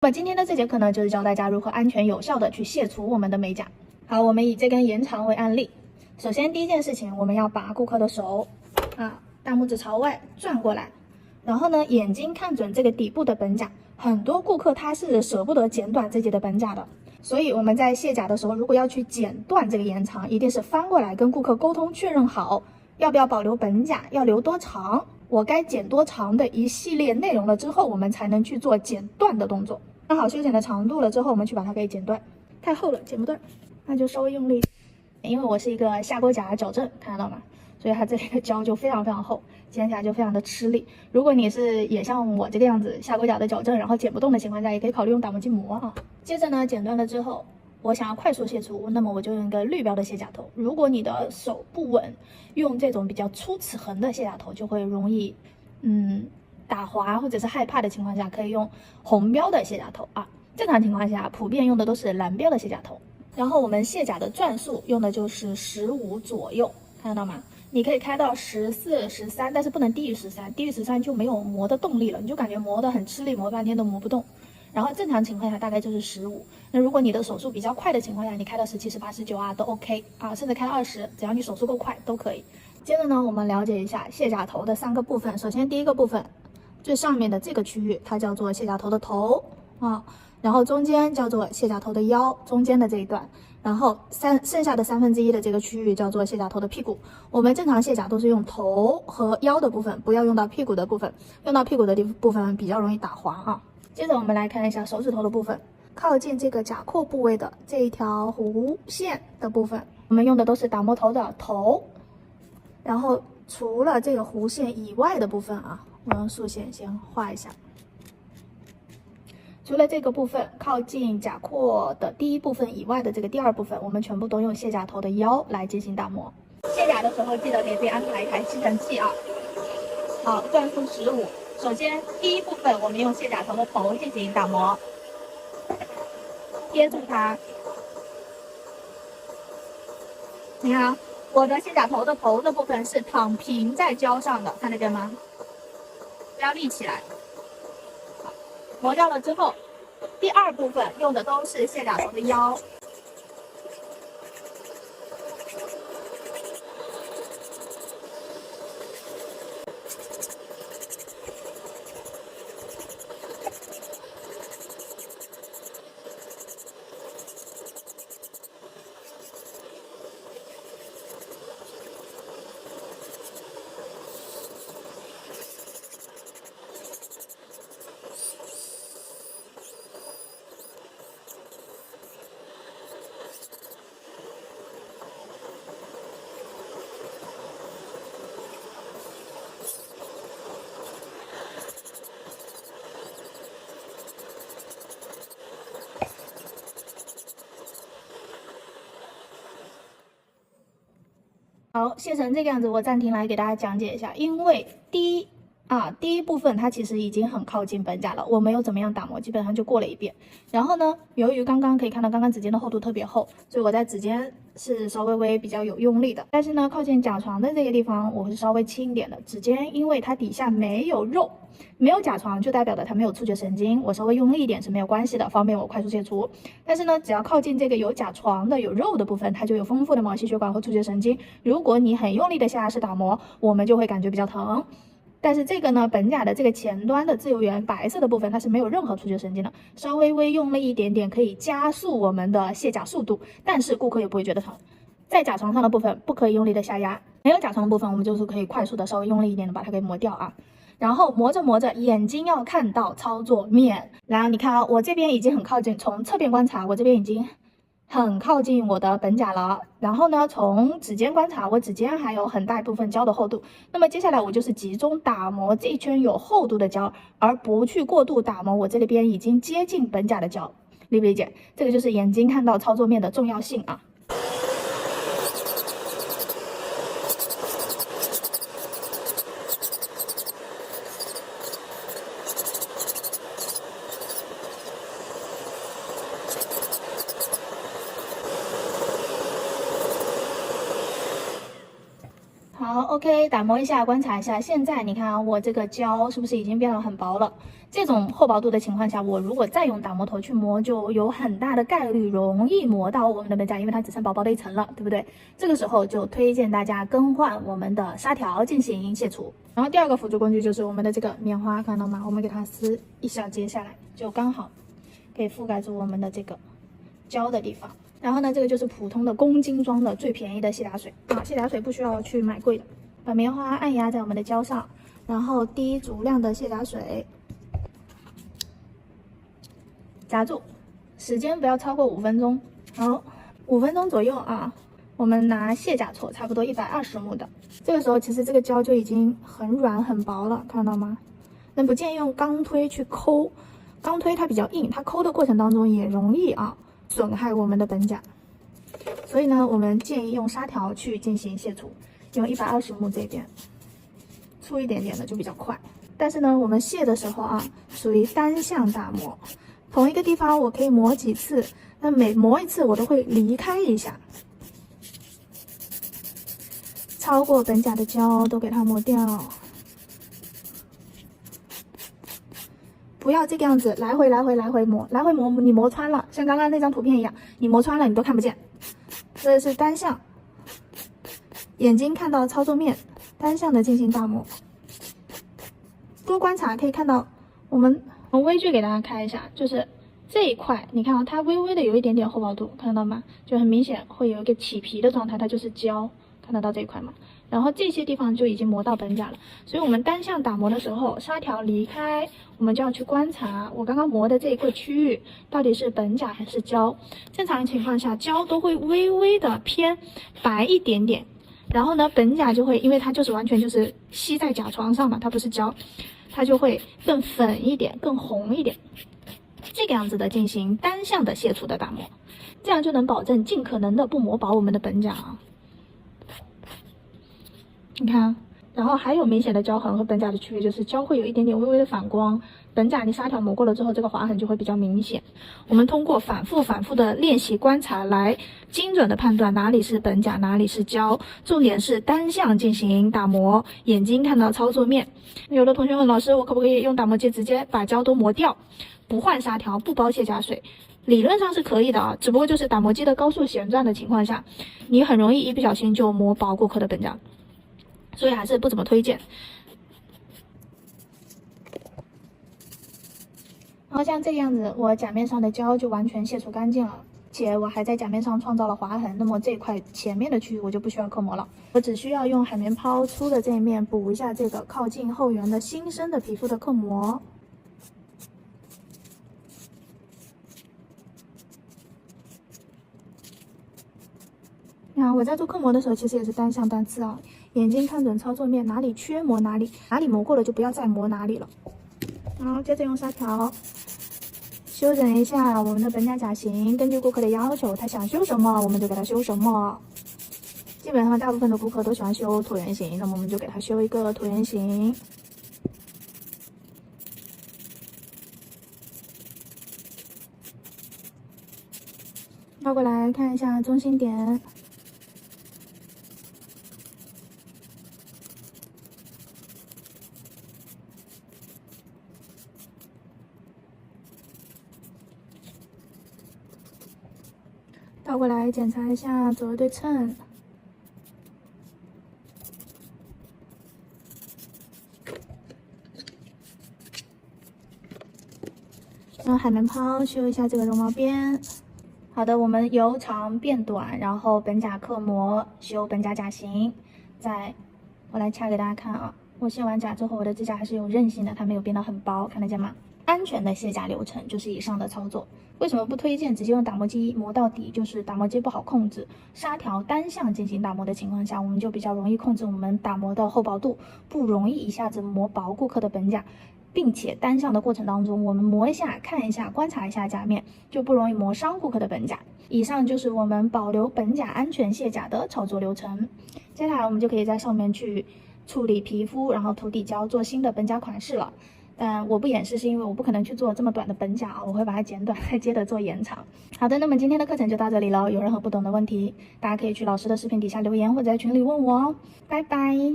那么今天的这节课呢，就是教大家如何安全有效的去卸除我们的美甲。好，我们以这根延长为案例。首先第一件事情，我们要把顾客的手大拇指朝外转过来，然后呢，眼睛看准这个底部的本甲。很多顾客他是舍不得剪短自己的本甲的，所以我们在卸甲的时候，如果要去剪断这个延长，一定是翻过来跟顾客沟通确认好，要不要保留本甲，要留多长，我该剪多长的一系列内容了之后，我们才能去做剪断的动作。看好修剪的长度了之后，我们去把它给剪断。太厚了剪不断，那就稍微用力，因为我是一个下钩甲矫正，看得到吗？所以它这里的胶就非常厚，剪起来就非常的吃力。如果你是也像我这个样子下钩甲的矫正，然后剪不动的情况下，也可以考虑用打磨筋膜啊。接着呢，剪断了之后，我想要快速卸除，那么我就用一个绿标的卸甲头。如果你的手不稳，用这种比较粗齿痕的卸甲头就会容易打滑或者是害怕的情况下，可以用红标的卸甲头啊。正常情况下，普遍用的都是蓝标的卸甲头。然后我们卸甲的转速用的就是15左右，看得到吗？你可以开到14、13，但是不能低于13，低于13就没有磨的动力了，你就感觉磨得很吃力，磨半天都磨不动。然后正常情况下大概就是15。那如果你的手速比较快的情况下，你开到17、18、19啊都 OK 啊，甚至开到20，只要你手速够快都可以。接着呢，我们了解一下卸甲头的3个部分。首先第一个部分，最上面的这个区域它叫做卸甲头的头啊，然后中间叫做卸甲头的腰，中间的这一段，然后剩下的1/3的这个区域叫做卸甲头的屁股。我们正常卸甲都是用头和腰的部分，不要用到屁股的部分，用到屁股的部分比较容易打滑啊。接着我们来看一下手指头的部分，靠近这个甲廓部位的这一条弧线的部分，我们用的都是打磨头的头，然后除了这个弧线以外的部分啊，我用竖线先画一下。除了这个部分靠近甲廓的第一部分以外的这个第二部分，我们全部都用卸甲头的腰来进行打磨。卸甲的时候记得给自己安排一台吸尘器啊。好，转速15。首先第一部分我们用卸甲头的头进行打磨，贴住它。你看我的卸甲头的头的部分是躺平在胶上的，看得见吗？不要立起来。磨掉了之后，第二部分用的都是卸甲头的腰。好，卸成这个样子，我暂停来给大家讲解一下。因为第一部分它其实已经很靠近本甲了，我没有怎么样打磨，基本上就过了一遍。然后呢，由于刚刚可以看到刚刚指尖的厚度特别厚，所以我在指尖是稍微比较有用力的。但是呢，靠近甲床的这个地方我是稍微轻一点的，指尖因为它底下没有肉，没有甲床，就代表着它没有触觉神经，我稍微用力一点是没有关系的，方便我快速卸除。但是呢，只要靠近这个有甲床的有肉的部分，它就有丰富的毛细血管和触觉神经。如果你很用力的下压式打磨，我们就会感觉比较疼。但是这个呢，本甲的这个前端的自由源白色的部分，它是没有任何触觉神经的，稍微用力一点点可以加速我们的卸甲速度，但是顾客也不会觉得疼。在甲床上的部分不可以用力的下压，没有甲床的部分我们就是可以快速的稍微用力一点的把它给磨掉啊。然后磨着眼睛要看到操作面，然后你看啊，我这边已经很靠近，从侧边观察我这边已经很靠近我的本甲了。然后呢，从指尖观察，我指尖还有很大一部分胶的厚度。那么接下来我就是集中打磨这一圈有厚度的胶，而不去过度打磨我这里边已经接近本甲的胶，理不理解？这个就是眼睛看到操作面的重要性啊。好 ，OK， 打磨一下，观察一下。现在你看啊，我这个胶是不是已经变得很薄了？这种厚薄度的情况下，我如果再用打磨头去磨，就有很大的概率容易磨到我们的本甲，因为它只剩薄薄的一层了，对不对？这个时候就推荐大家更换我们的纱条进行卸除。然后第二个辅助工具就是我们的这个棉花，看到吗？我们给它撕一小节下来，就刚好可以覆盖住我们的这个胶的地方。然后呢，这个就是普通的公斤装的最便宜的卸甲水啊，卸甲水不需要去买贵的，把棉花按压在我们的胶上，然后滴足量的卸甲水。夹住，时间不要超过5分钟。好，5分钟左右啊。我们拿卸甲锉，差不多120ml的。这个时候其实这个胶就已经很软很薄了，看到吗？那不建议用钢推去抠，钢推它比较硬，它抠的过程当中也容易损害我们的本甲。所以呢，我们建议用纱条去进行卸除，用120ml这边，粗一点点的就比较快。但是呢，我们卸的时候属于单向打磨。同一个地方我可以磨几次，那每磨一次我都会离开一下，超过本甲的胶都给它磨掉，不要这个样子来回磨，来回磨你磨穿了，像刚刚那张图片一样，你磨穿了你都看不见。这是单向，眼睛看到操作面，单向的进行打磨。多观察可以看到我们微距给大家开一下，就是这一块，你看它微微的有一点点厚薄度，看得到吗？就很明显会有一个起皮的状态，它就是胶，看得到这一块吗？然后这些地方就已经磨到本甲了，所以我们单向打磨的时候，纱条离开，我们就要去观察我刚刚磨的这一个区域到底是本甲还是胶。正常情况下，胶都会微微的偏白一点点，然后呢，本甲就会，因为它就是完全就是吸在甲床上嘛，它不是胶。它就会更粉一点，更红一点，这个样子的进行单向的卸除的打磨，这样就能保证尽可能的不磨薄我们的本甲你看，然后还有明显的胶痕和本甲的区别就是胶会有一点点微微的反光，本甲你纱条磨过了之后，这个划痕就会比较明显。我们通过反复的练习观察来精准的判断哪里是本甲，哪里是胶。重点是单向进行打磨，眼睛看到操作面。有的同学问老师，我可不可以用打磨机直接把胶都磨掉，不换纱条，不包卸甲水？理论上是可以的只不过就是打磨机的高速旋转的情况下，你很容易一不小心就磨薄顾客的本甲，所以还是不怎么推荐。然后像这个样子，我甲面上的胶就完全卸除干净了，且我还在甲面上创造了划痕，那么这块前面的区域我就不需要刻磨了，我只需要用海绵抛粗的这一面补一下这个靠近后缘的新生的皮肤的刻磨。我在做刻磨的时候，其实也是单向单刺眼睛看准操作面，哪里缺磨哪里，哪里磨过了就不要再磨哪里了。然后接着用纱条修整一下我们的本甲甲型，根据顾客的要求，他想修什么我们就给他修什么。基本上大部分的顾客都喜欢修椭圆形，那么我们就给他修一个椭圆形。绕过来看一下中心点。倒过来检查一下左右对称。用海绵抛修一下这个绒毛边。好的，我们由长变短，然后本甲刻磨，修本甲甲型。我来掐给大家看我卸完甲之后，我的指甲还是有韧性的，它没有变得很薄，看得见吗？安全的卸甲流程就是以上的操作。为什么不推荐直接用打磨机磨到底？就是打磨机不好控制，纱条单向进行打磨的情况下，我们就比较容易控制我们打磨的厚薄度，不容易一下子磨薄顾客的本甲，并且单向的过程当中，我们磨一下、看一下、观察一下甲面，就不容易磨伤顾客的本甲。以上就是我们保留本甲安全卸甲的操作流程。接下来我们就可以在上面去处理皮肤，然后涂底胶，做新的本甲款式了。但我不演示是因为我不可能去做这么短的本甲我会把它剪短，再接着做延长。好的，那么今天的课程就到这里了。有任何不懂的问题，大家可以去老师的视频底下留言，或者在群里问我拜拜。